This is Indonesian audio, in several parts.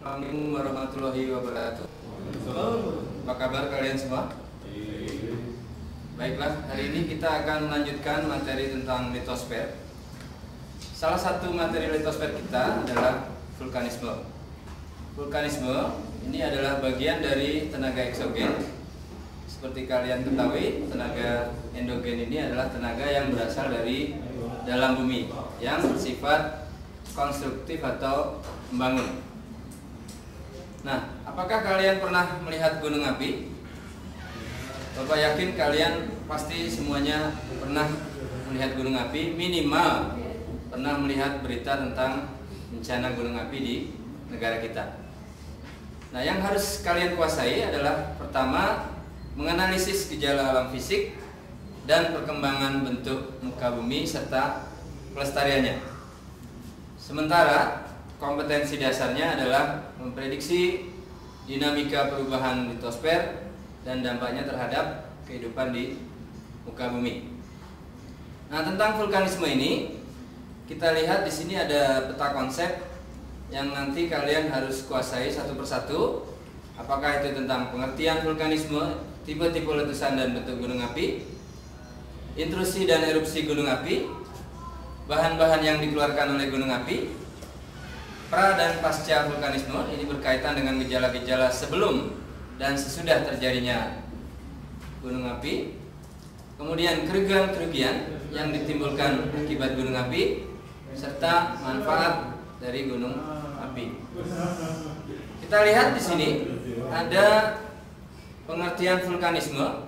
Assalamualaikum warahmatullahi wabarakatuh. Apa kabar kalian semua? Baiklah, hari ini kita akan melanjutkan materi tentang litosfer. Salah satu materi litosfer kita adalah vulkanisme. Vulkanisme ini adalah bagian dari tenaga eksogen. Seperti kalian ketahui, tenaga endogen ini adalah tenaga yang berasal dari dalam bumi, yang bersifat konstruktif atau membangun. Nah, apakah kalian pernah melihat gunung api? Bapak yakin kalian pasti semuanya pernah melihat gunung api, minimal pernah melihat berita tentang bencana gunung api di negara kita. Nah, yang harus kalian kuasai adalah pertama, menganalisis gejala alam fisik dan perkembangan bentuk muka bumi serta pelestariannya. Sementara kompetensi dasarnya adalah memprediksi dinamika perubahan litosfer dan dampaknya terhadap kehidupan di muka bumi. Nah, tentang vulkanisme ini kita lihat di sini ada peta konsep yang nanti kalian harus kuasai satu persatu. Apakah itu tentang pengertian vulkanisme, tipe-tipe letusan dan bentuk gunung api, intrusi dan erupsi gunung api, bahan-bahan yang dikeluarkan oleh gunung api, pra dan pasca vulkanisme. Ini berkaitan dengan gejala-gejala sebelum dan sesudah terjadinya gunung api. Kemudian kerugian-kerugian yang ditimbulkan akibat gunung api serta manfaat dari gunung api. Kita lihat di sini ada pengertian vulkanisme.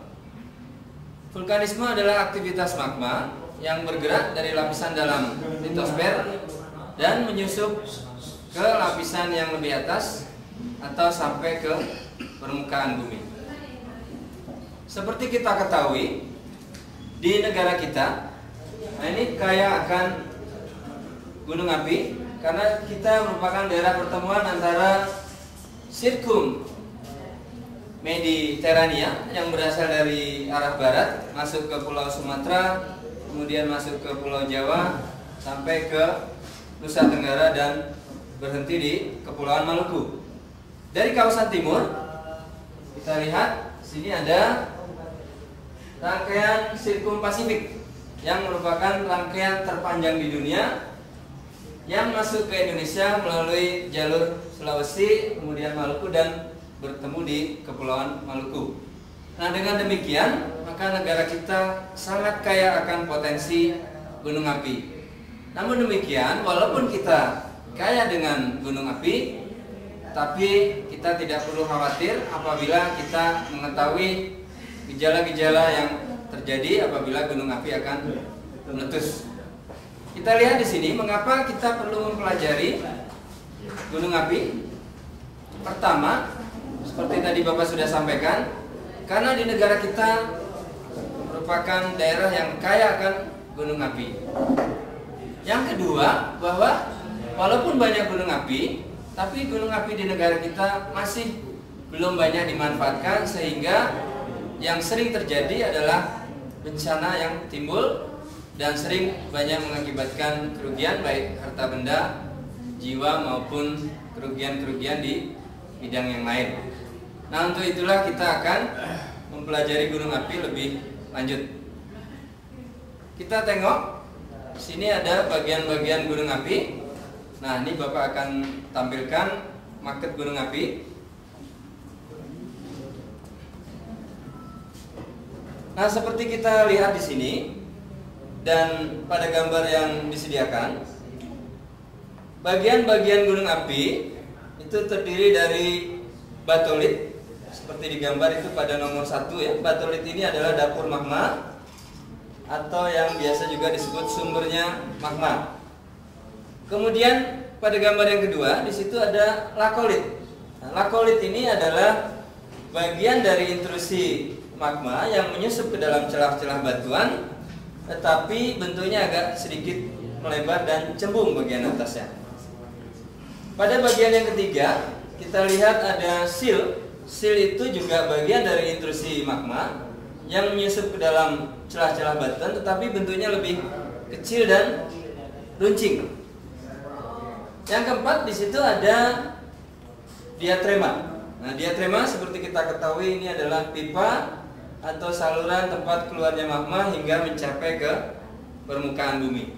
Vulkanisme adalah aktivitas magma yang bergerak dari lapisan dalam litosfer dan menyusup ke lapisan yang lebih atas atau sampai ke permukaan bumi. Seperti kita ketahui, di negara kita, nah ini kaya akan gunung api karena kita merupakan daerah pertemuan antara sirkum Mediterania yang berasal dari arah barat masuk ke Pulau Sumatera, kemudian masuk ke Pulau Jawa sampai ke Nusa Tenggara dan berhenti di Kepulauan Maluku. Dari kawasan timur kita lihat sini ada rangkaian sirkum Pasifik yang merupakan rangkaian terpanjang di dunia yang masuk ke Indonesia melalui jalur Sulawesi, kemudian Maluku dan bertemu di Kepulauan Maluku. Nah, dengan demikian maka negara kita sangat kaya akan potensi gunung api. Namun demikian, walaupun kita kaya dengan gunung api, tapi kita tidak perlu khawatir apabila kita mengetahui gejala-gejala yang terjadi apabila gunung api akan meletus. Kita lihat di sini mengapa kita perlu mempelajari gunung api. Pertama, seperti tadi Bapak sudah sampaikan, karena di negara kita merupakan daerah yang kaya akan gunung api. Yang kedua, bahwa walaupun banyak gunung api, tapi gunung api di negara kita masih belum banyak dimanfaatkan, sehingga yang sering terjadi adalah bencana yang timbul dan sering banyak mengakibatkan kerugian baik harta benda, jiwa maupun kerugian-kerugian di bidang yang lain. Nah, untuk itulah kita akan mempelajari gunung api lebih lanjut. Kita tengok sini ada bagian-bagian gunung api. Nah, ini Bapak akan tampilkan maket gunung api. Nah, seperti kita lihat di sini dan pada gambar yang disediakan, bagian-bagian gunung api itu terdiri dari batolit. Seperti di gambar itu pada nomor 1 ya. Batolit ini adalah dapur magma atau yang biasa juga disebut sumbernya magma. Kemudian pada gambar yang kedua di situ ada lakolit. Nah, lakolit ini adalah bagian dari intrusi magma yang menyusup ke dalam celah-celah batuan, tetapi bentuknya agak sedikit melebar dan cembung bagian atasnya. Pada bagian yang ketiga kita lihat ada sil. Sil itu juga bagian dari intrusi magma yang menyusup ke dalam celah-celah batuan, tetapi bentuknya lebih kecil dan runcing. Yang keempat, di situ ada diatrema. Nah, diatrema seperti kita ketahui ini adalah pipa atau saluran tempat keluarnya magma hingga mencapai ke permukaan bumi.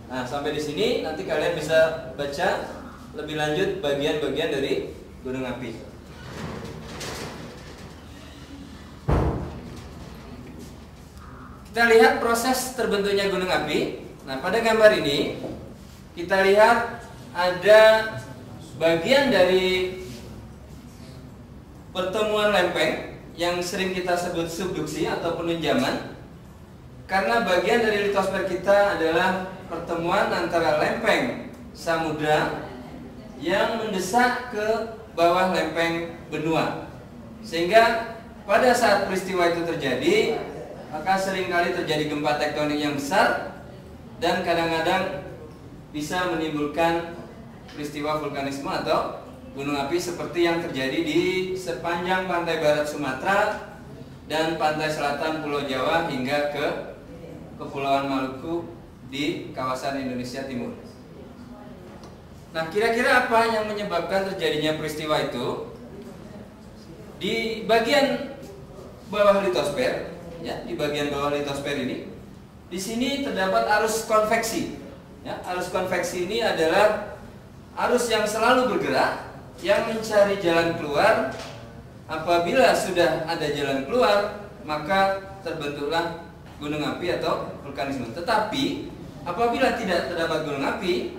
Nah, sampai di sini nanti kalian bisa baca lebih lanjut bagian-bagian dari gunung api. Kita lihat proses terbentuknya gunung api. Nah, pada gambar ini kita lihat ada bagian dari pertemuan lempeng yang sering kita sebut subduksi atau penunjaman. Karena bagian dari litosfer kita adalah pertemuan antara lempeng samudra yang mendesak ke bawah lempeng benua. Sehingga pada saat peristiwa itu terjadi, maka seringkali terjadi gempa tektonik yang besar dan kadang-kadang bisa menimbulkan peristiwa vulkanisme atau gunung api seperti yang terjadi di sepanjang pantai barat Sumatera dan pantai selatan Pulau Jawa hingga ke Kepulauan Maluku di kawasan Indonesia Timur. Nah, kira-kira apa yang menyebabkan terjadinya peristiwa itu? Di bagian bawah litosfer, ya, di bagian bawah litosfer ini, di sini terdapat arus konveksi. Ya, arus konveksi ini adalah arus yang selalu bergerak, yang mencari jalan keluar. Apabila sudah ada jalan keluar, maka terbentuklah gunung api atau vulkanisme. Tetapi apabila tidak terdapat gunung api,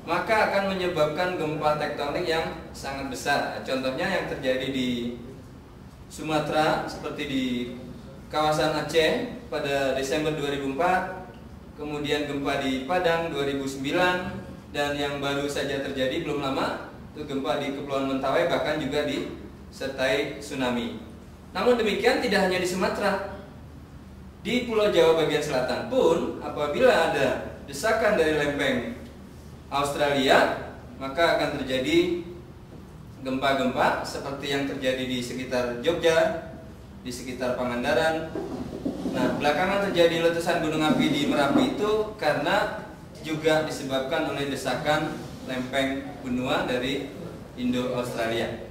maka akan menyebabkan gempa tektonik yang sangat besar. Contohnya yang terjadi di Sumatera seperti di kawasan Aceh pada Desember 2004, kemudian gempa di Padang 2009, dan yang baru saja terjadi belum lama itu gempa di Kepulauan Mentawai, bahkan juga disertai tsunami. Namun demikian tidak hanya di Sumatera, di Pulau Jawa bagian selatan pun apabila ada desakan dari lempeng Australia, maka akan terjadi gempa-gempa seperti yang terjadi di sekitar Jogja, di sekitar Pangandaran. Nah, belakangan terjadi letusan gunung api di Merapi itu karena juga disebabkan oleh desakan lempeng benua dari Indo-Australia.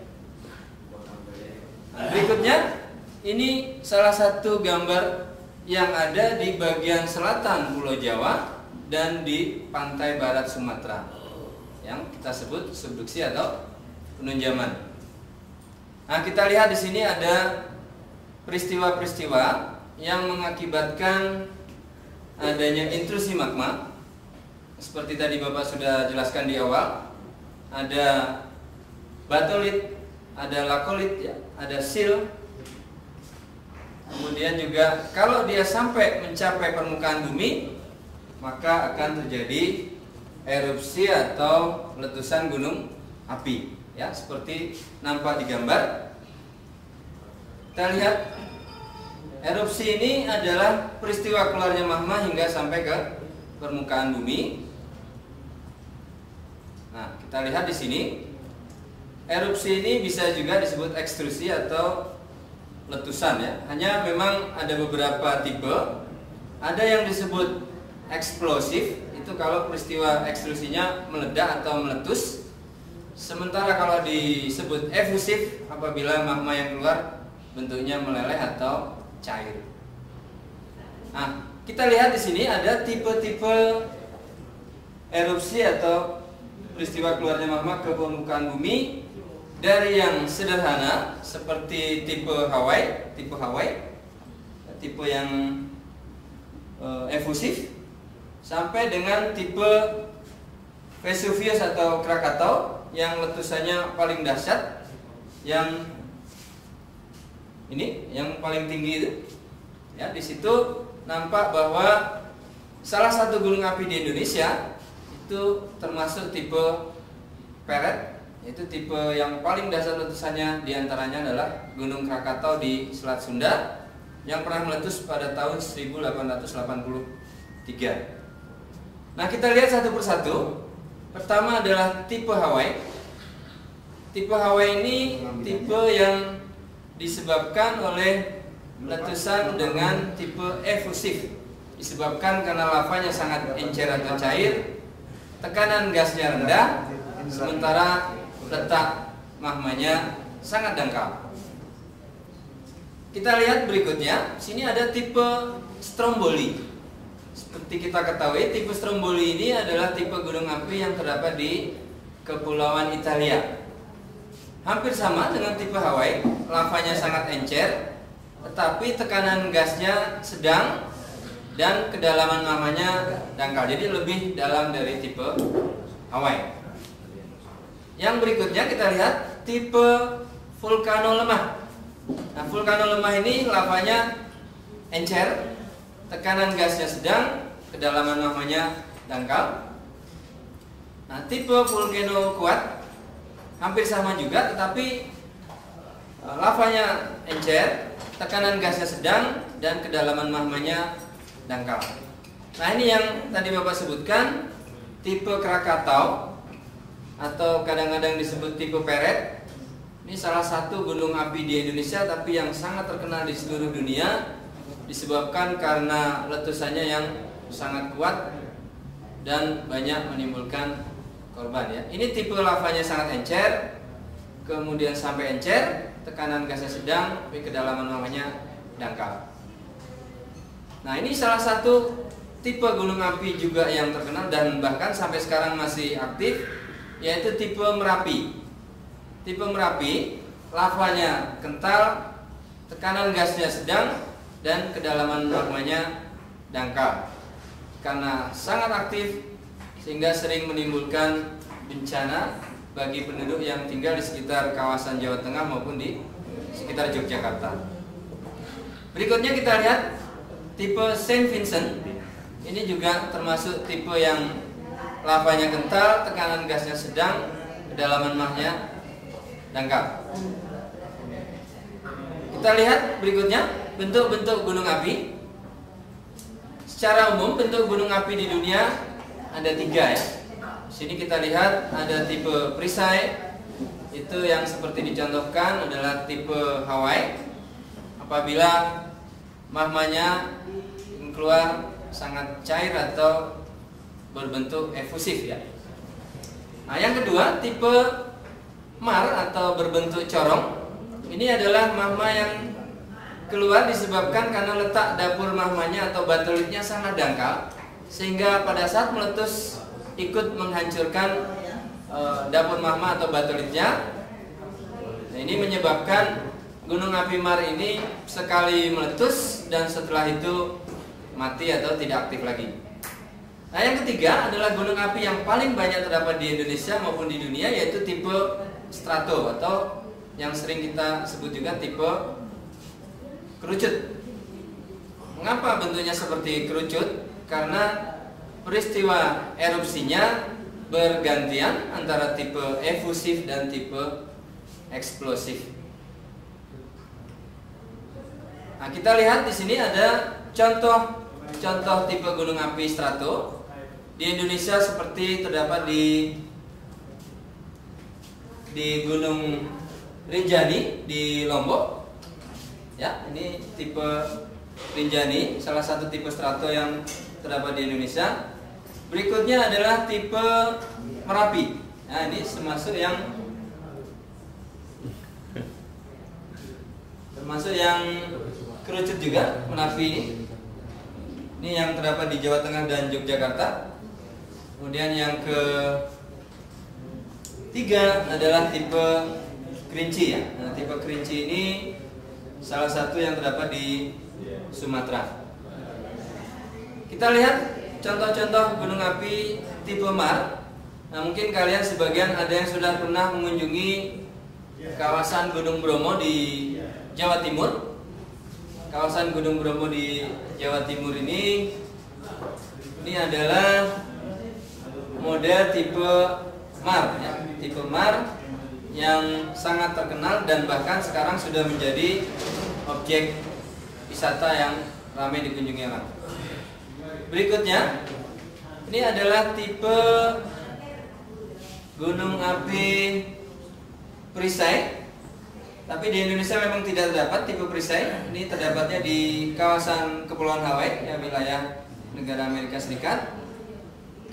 Nah, berikutnya ini salah satu gambar yang ada di bagian selatan Pulau Jawa dan di pantai barat Sumatera yang kita sebut subduksi atau penunjaman. Nah, kita lihat di sini ada peristiwa-peristiwa yang mengakibatkan adanya intrusi magma. Seperti tadi Bapak sudah jelaskan di awal, ada batolit, ada lakolit, ya, ada sil. Kemudian juga kalau dia sampai mencapai permukaan bumi, maka akan terjadi erupsi atau letusan gunung api, ya, seperti nampak di gambar. Kita lihat erupsi ini adalah peristiwa keluarnya magma hingga sampai ke permukaan bumi. Nah, kita lihat di sini erupsi ini bisa juga disebut ekstrusi atau letusan, ya. Hanya memang ada beberapa tipe. Ada yang disebut eksplosif, itu kalau peristiwa ekstrusinya meledak atau meletus. Sementara kalau disebut efusif apabila magma yang keluar bentuknya meleleh atau cair. Nah, kita lihat di sini ada tipe-tipe erupsi atau peristiwa keluarnya magma ke permukaan bumi, dari yang sederhana seperti tipe Hawaii, tipe yang efusif, sampai dengan tipe Vesuvius atau Krakatau yang letusannya paling dahsyat, yang ini yang paling tinggi itu. Ya, di situ nampak bahwa salah satu gunung api di Indonesia itu termasuk tipe Peret, yaitu tipe yang paling dahsyat letusannya diantaranya adalah Gunung Krakatau di Selat Sunda yang pernah meletus pada tahun 1883. Nah, kita lihat satu persatu. Pertama adalah tipe Hawaii. Tipe Hawaii ini tipe yang disebabkan oleh letusan dengan tipe efusif, disebabkan karena lavanya sangat encer atau cair, tekanan gasnya rendah, sementara letak magmanya sangat dangkal. Kita lihat berikutnya, sini ada tipe Stromboli. Seperti kita ketahui, tipe Stromboli ini adalah tipe gunung api yang terdapat di Kepulauan Italia. Hampir sama dengan tipe Hawaii, lavanya sangat encer, tetapi tekanan gasnya sedang dan kedalaman magmanya dangkal. Jadi lebih dalam dari tipe Hawaii. Yang berikutnya kita lihat tipe vulkano lemah. Nah, vulkano lemah ini lavanya encer, tekanan gasnya sedang, kedalaman magmanya dangkal. Nah, tipe vulkano kuat hampir sama juga, tetapi lavanya encer, tekanan gasnya sedang, dan kedalaman magmanya dangkal. Nah, ini yang tadi Bapak sebutkan, tipe Krakatau atau kadang-kadang disebut tipe Peret. Ini salah satu gunung api di Indonesia, tapi yang sangat terkenal di seluruh dunia disebabkan karena letusannya yang sangat kuat dan banyak menimbulkan korban ya. Ini tipe lavanya sangat encer, kemudian sampai encer, tekanan gasnya sedang, tapi kedalaman magmanya dangkal. Nah, ini salah satu tipe gunung api juga yang terkenal dan bahkan sampai sekarang masih aktif, yaitu tipe Merapi. Tipe Merapi, lavanya kental, tekanan gasnya sedang, dan kedalaman magmanya dangkal. Karena sangat aktif, sehingga sering menimbulkan bencana bagi penduduk yang tinggal di sekitar kawasan Jawa Tengah maupun di sekitar Yogyakarta. Berikutnya kita lihat tipe Saint Vincent. Ini juga termasuk tipe yang lavanya kental, tekanan gasnya sedang, kedalaman magmanya dangkal. Kita lihat berikutnya bentuk-bentuk gunung api. Secara umum bentuk gunung api di dunia ada 3 ya. Sini kita lihat ada tipe perisai, itu yang seperti dicontohkan adalah tipe Hawaii. Apabila magmanya keluar sangat cair atau berbentuk efusif ya. Nah, yang kedua tipe Mar atau berbentuk corong. Ini adalah magma yang keluar disebabkan karena letak dapur magmanya atau batolitnya sangat dangkal, sehingga pada saat meletus ikut menghancurkan dapur magma atau batolitnya. Nah, ini menyebabkan gunung api Mar ini sekali meletus dan setelah itu mati atau tidak aktif lagi. Nah, yang ketiga adalah gunung api yang paling banyak terdapat di Indonesia maupun di dunia, yaitu tipe strato atau yang sering kita sebut juga tipe kerucut. Mengapa bentuknya seperti kerucut? Karena peristiwa erupsinya bergantian antara tipe efusif dan tipe eksplosif. Nah, kita lihat di sini ada contoh tipe gunung api strato di Indonesia seperti terdapat di Gunung Rinjani di Lombok. Ya, ini tipe Rinjani, salah satu tipe strato yang terdapat di Indonesia. Berikutnya adalah tipe Merapi. Nah, ini termasuk yang kerucut juga, Merapi ini. Ini yang terdapat di Jawa Tengah dan Yogyakarta. Kemudian yang ketiga adalah tipe Kerinci ya. Nah, tipe Kerinci ini salah satu yang terdapat di Sumatera. Kita lihat contoh-contoh gunung api tipe Mar. Nah, mungkin kalian sebagian ada yang sudah pernah mengunjungi kawasan Gunung Bromo di Jawa Timur. Kawasan Gunung Bromo di Jawa Timur ini adalah model tipe Mar ya. Tipe Mar yang sangat terkenal dan bahkan sekarang sudah menjadi objek wisata yang ramai dikunjungi orang. Berikutnya, ini adalah tipe gunung api perisai. Tapi di Indonesia memang tidak terdapat tipe perisai. Ini terdapatnya di kawasan Kepulauan Hawaii, ya, wilayah negara Amerika Serikat.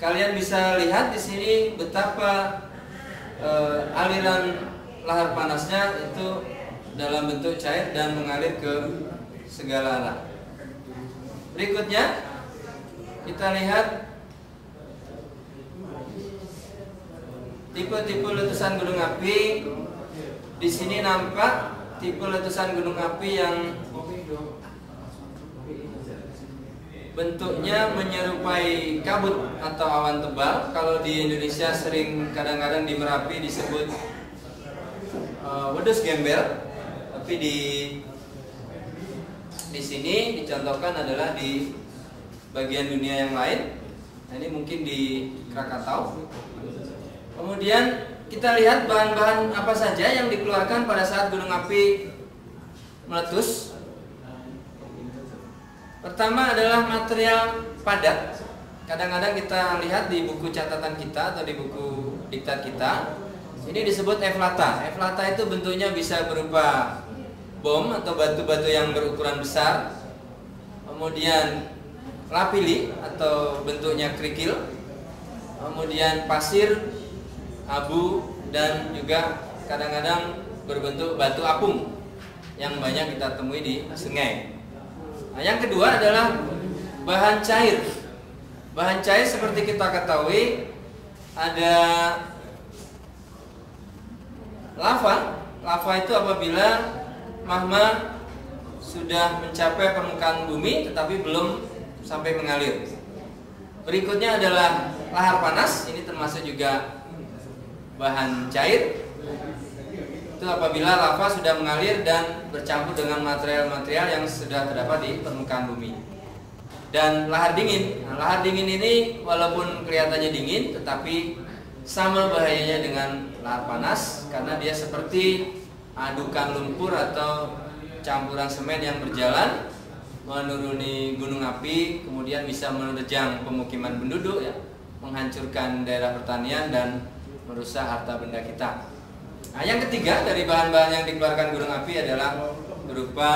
Kalian bisa lihat di sini betapa aliran lahar panasnya itu dalam bentuk cair dan mengalir ke segala arah. Berikutnya kita lihat tipe-tipe letusan gunung api. Di sini nampak tipe letusan gunung api yang bentuknya menyerupai kabut atau awan tebal. Kalau di Indonesia sering kadang-kadang di Merapi disebut wedus gembel, tapi di sini dicontohkan adalah di bagian dunia yang lain. Nah, ini mungkin di Krakatau. Kemudian kita lihat bahan-bahan apa saja yang dikeluarkan pada saat gunung api meletus. Pertama adalah material padat. Kadang-kadang kita lihat di buku catatan kita atau di buku diktat kita, ini disebut eflata. Eflata itu bentuknya bisa berupa bom atau batu-batu yang berukuran besar. Kemudian lapili atau bentuknya kerikil. Kemudian pasir, abu, dan juga kadang-kadang berbentuk batu apung yang banyak kita temui di sungai. Nah, yang kedua adalah bahan cair. Bahan cair seperti kita ketahui ada lava. Lava itu apabila magma sudah mencapai permukaan bumi tetapi belum sampai mengalir. Berikutnya adalah lahar panas. Ini termasuk juga bahan cair. Itu apabila lava sudah mengalir dan bercampur dengan material-material yang sudah terdapat di permukaan bumi. Dan lahar dingin. Nah, lahar dingin ini walaupun kelihatannya dingin, tetapi sama bahayanya dengan lahar panas karena dia seperti adukan lumpur atau campuran semen yang berjalan menuruni gunung api, kemudian bisa menerjang pemukiman penduduk, ya, menghancurkan daerah pertanian dan merusak harta benda kita. Nah, yang ketiga dari bahan-bahan yang dikeluarkan gunung api adalah berupa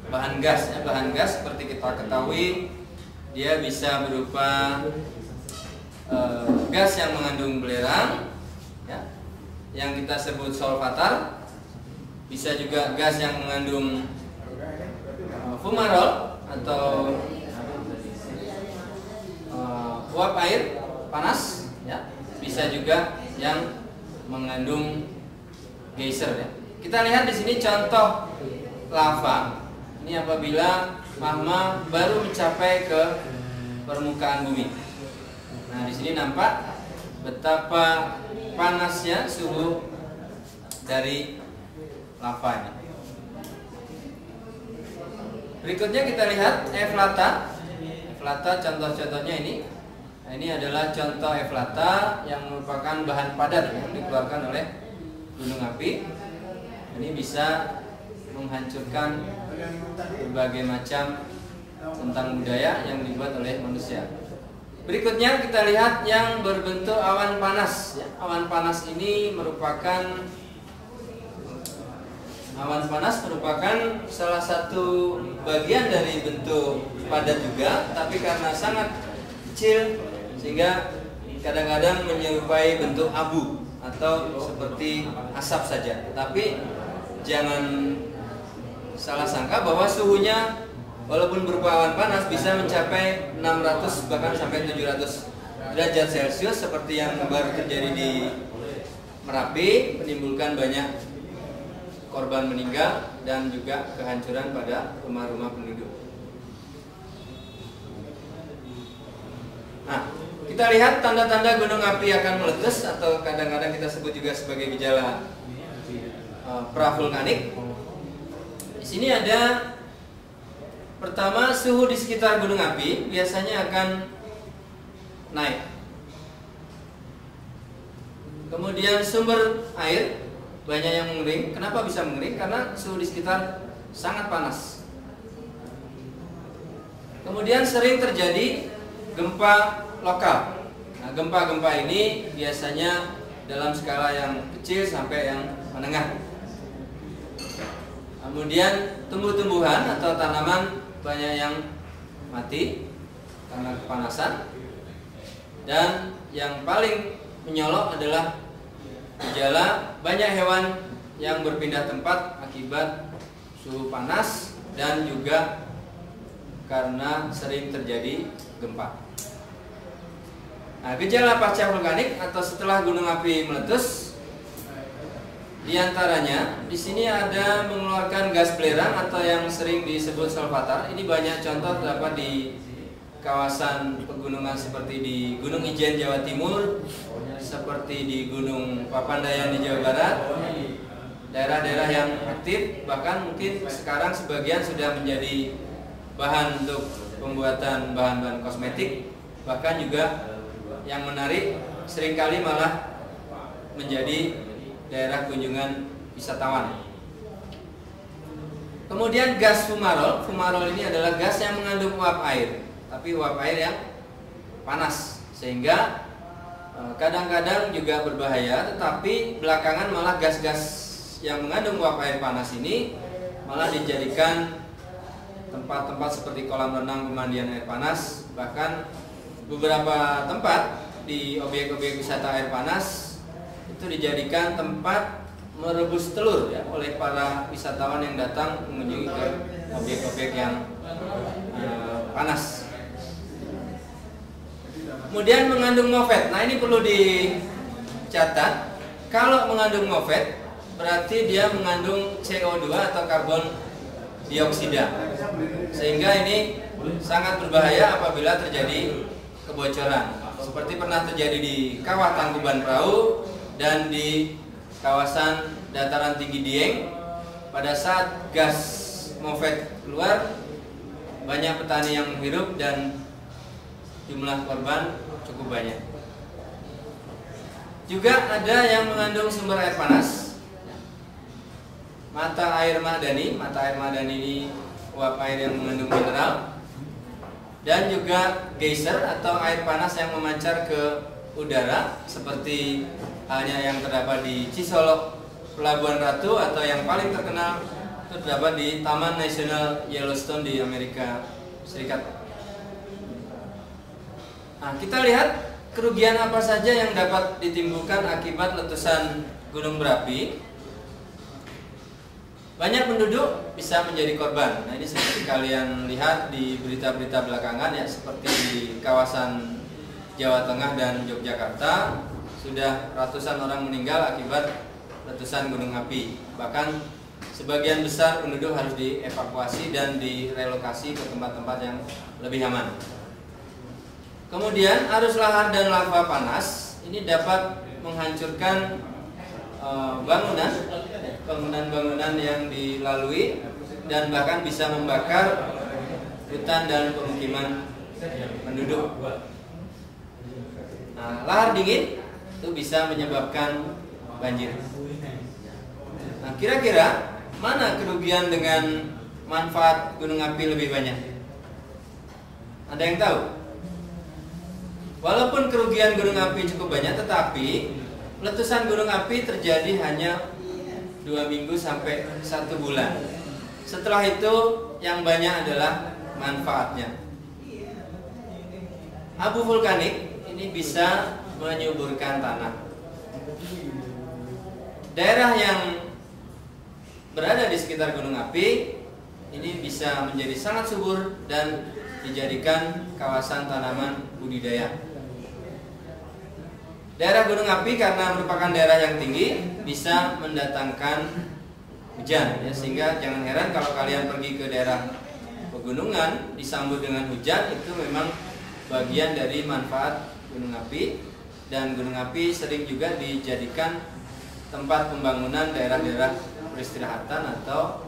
bahan gas. Ya, bahan gas seperti kita ketahui dia bisa berupa gas yang mengandung belerang, ya, yang kita sebut solvatar. Bisa juga gas yang mengandung fumarol atau uap air panas, ya. Bisa juga yang mengandung geyser, ya. Kita lihat di sini contoh lava. Ini apabila magma baru mencapai ke permukaan bumi. Nah, di sini nampak betapa panasnya suhu dari lava ini. Berikutnya kita lihat eflata. Eflata contoh-contohnya ini. Nah, ini adalah contoh eflata yang merupakan bahan padat yang dikeluarkan oleh gunung api. Ini bisa menghancurkan berbagai macam tentang budaya yang dibuat oleh manusia. Berikutnya kita lihat yang berbentuk awan panas. Awan panas ini merupakan salah satu bagian dari bentuk padat juga, tapi karena sangat kecil sehingga kadang-kadang menyerupai bentuk abu atau seperti asap saja. Tapi jangan salah sangka bahwa suhunya walaupun berupa awan panas bisa mencapai 600 bahkan sampai 700 derajat Celcius seperti yang baru terjadi di Merapi, menimbulkan banyak korban meninggal dan juga kehancuran pada rumah-rumah penduduk. Nah, kita lihat tanda-tanda gunung api akan meletus atau kadang-kadang kita sebut juga sebagai gejala pravulkanik. Di sini ada pertama, suhu di sekitar gunung api biasanya akan naik. Kemudian sumber air banyak yang mengering. Kenapa bisa mengering? Karena suhu di sekitar sangat panas. Kemudian sering terjadi gempa lokal. Nah, gempa-gempa ini biasanya dalam skala yang kecil sampai yang menengah. Kemudian tumbuh-tumbuhan atau tanaman banyak yang mati karena kepanasan. Dan yang paling menyolok adalah Gejala banyak hewan yang berpindah tempat akibat suhu panas dan juga karena sering terjadi gempa. Nah, gejala pasca vulkanik atau setelah gunung api meletus, diantaranya di sini ada mengeluarkan gas belerang atau yang sering disebut solvatar. Ini banyak contoh terdapat di kawasan pegunungan seperti di Gunung Ijen Jawa Timur, seperti di Gunung Papandayan di Jawa Barat, daerah-daerah yang aktif, bahkan mungkin sekarang sebagian sudah menjadi bahan untuk pembuatan bahan-bahan kosmetik, bahkan juga yang menarik seringkali malah menjadi daerah kunjungan wisatawan. Kemudian gas fumarol. Fumarol ini adalah gas yang mengandung uap air, tapi uap air yang panas, sehingga kadang-kadang juga berbahaya. Tetapi belakangan malah gas-gas yang mengandung uap air panas ini malah dijadikan tempat-tempat seperti kolam renang, pemandian air panas, bahkan beberapa tempat di objek-objek wisata air panas itu dijadikan tempat merebus telur ya oleh para wisatawan yang datang mengunjungi ke objek-objek yang panas. Kemudian mengandung MOFET. Nah, ini perlu dicatat. Kalau mengandung MOFET berarti dia mengandung CO2 atau karbon dioksida, sehingga ini sangat berbahaya apabila terjadi kebocoran. Seperti pernah terjadi di Kawah Tangkuban Perahu dan di kawasan dataran tinggi Dieng. Pada saat gas MOFET keluar, banyak petani yang menghirup dan jumlah korban cukup banyak. Juga ada yang mengandung sumber air panas. Mata air madani. Mata air madani ini uap air yang mengandung mineral. Dan juga geyser atau air panas yang memancar ke udara, seperti halnya yang terdapat di Cisolok, Pelabuhan Ratu, atau yang paling terkenal terdapat di Taman Nasional Yellowstone di Amerika Serikat. Nah, kita lihat kerugian apa saja yang dapat ditimbulkan akibat letusan gunung berapi. Banyak penduduk bisa menjadi korban. Nah, ini seperti kalian lihat di berita-berita belakangan ya, seperti di kawasan Jawa Tengah dan Yogyakarta sudah ratusan orang meninggal akibat letusan gunung api. Bahkan sebagian besar penduduk harus dievakuasi dan direlokasi ke tempat-tempat yang lebih aman. Kemudian arus lahar dan lava panas ini dapat menghancurkan bangunan-bangunan yang dilalui dan bahkan bisa membakar hutan dan pemukiman penduduk. Nah, lahar dingin itu bisa menyebabkan banjir. Nah, kira-kira mana kerugian dengan manfaat gunung api lebih banyak? Ada yang tahu? Walaupun kerugian gunung api cukup banyak, tetapi letusan gunung api terjadi hanya 2 minggu sampai 1 bulan. Setelah itu yang banyak adalah manfaatnya. Abu vulkanik ini bisa menyuburkan tanah. Daerah yang berada di sekitar gunung api ini bisa menjadi sangat subur dan dijadikan kawasan tanaman budidaya. Daerah gunung api karena merupakan daerah yang tinggi bisa mendatangkan hujan ya, sehingga jangan heran kalau kalian pergi ke daerah pegunungan disambut dengan hujan. Itu memang bagian dari manfaat gunung api, dan gunung api sering juga dijadikan tempat pembangunan daerah-daerah peristirahatan atau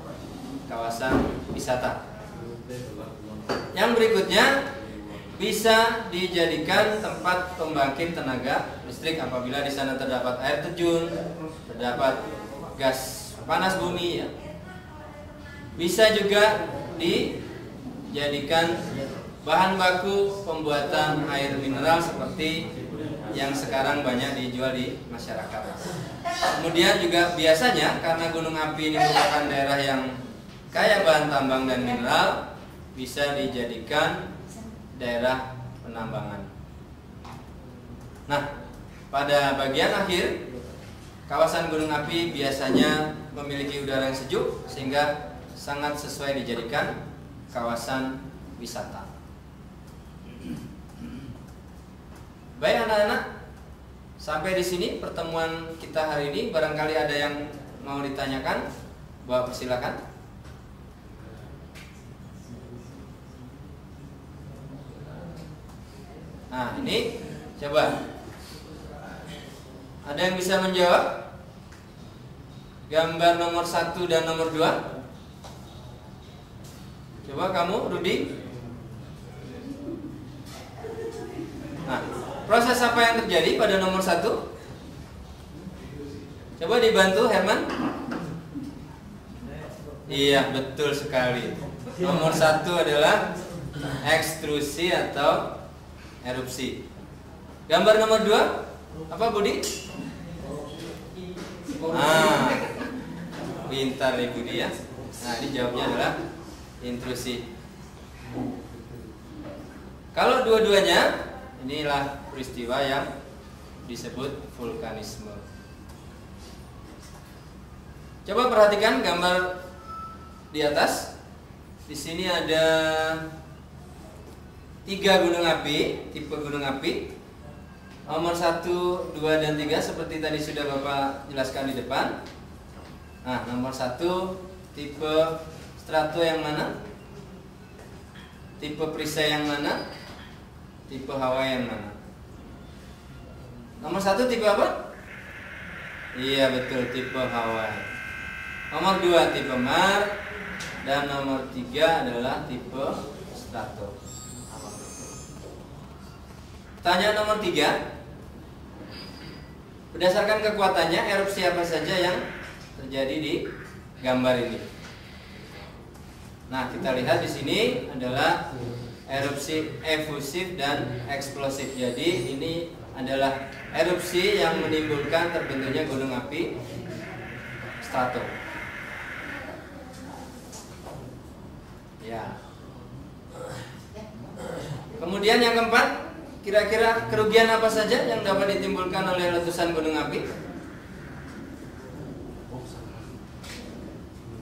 kawasan wisata. Yang berikutnya bisa dijadikan tempat pembangkit tenaga listrik apabila di sana terdapat air terjun, terdapat gas panas bumi ya. Bisa juga dijadikan bahan baku pembuatan air mineral seperti yang sekarang banyak dijual di masyarakat. Kemudian juga biasanya karena gunung api ini merupakan daerah yang kaya bahan tambang dan mineral, bisa dijadikan daerah penambangan. Nah, pada bagian akhir kawasan gunung api biasanya memiliki udara yang sejuk sehingga sangat sesuai dijadikan kawasan wisata. Baik anak-anak, sampai di sini pertemuan kita hari ini. Barangkali ada yang mau ditanyakan, Bapak persilakan. Nah, ini coba. Ada yang bisa menjawab? Gambar nomor 1 dan nomor 2. Coba kamu, Rudi. Nah, proses apa yang terjadi pada nomor 1? Coba dibantu Herman. Iya, betul sekali. Nomor 1 adalah ekstrusi atau erupsi. Gambar nomor 2 apa, Budi? Pintar nih Budi ya. Nah, ini jawabnya adalah intrusi. Kalau dua-duanya, inilah peristiwa yang disebut vulkanisme. Coba perhatikan gambar di atas. Di sini ada 3 gunung api, tipe gunung api. Nomor 1, 2, dan 3 seperti tadi sudah Bapak jelaskan di depan. Nah, nomor 1 tipe strato yang mana? Tipe perisai yang mana? Tipe Hawaii yang mana? Nomor 1 tipe apa? Iya betul, tipe Hawaii. Nomor 2 tipe Mar. Dan nomor 3 adalah tipe strato. Pertanyaan nomor 3. Berdasarkan kekuatannya, erupsi apa saja yang terjadi di gambar ini? Nah, kita lihat di sini adalah erupsi efusif dan eksplosif. Jadi ini adalah erupsi yang menimbulkan terbentuknya gunung api strato. Ya. Kemudian yang keempat, kira-kira kerugian apa saja yang dapat ditimbulkan oleh letusan gunung api?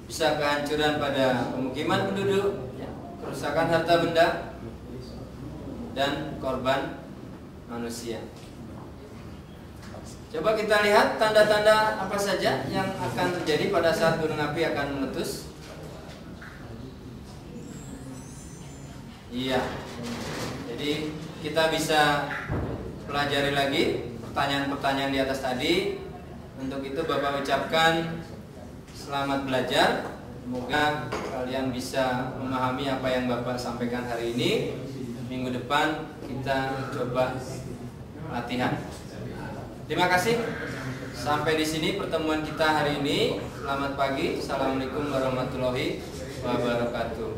Bisa kehancuran pada pemukiman penduduk, kerusakan harta benda, dan korban manusia. Coba kita lihat tanda-tanda apa saja yang akan terjadi pada saat gunung api akan meletus. Iya. Jadi kita bisa pelajari lagi pertanyaan-pertanyaan di atas tadi. Untuk itu Bapak ucapkan selamat belajar. Semoga kalian bisa memahami apa yang Bapak sampaikan hari ini. Minggu depan kita coba latihan. Terima kasih. Sampai di sini pertemuan kita hari ini. Selamat pagi. Assalamualaikum warahmatullahi wabarakatuh.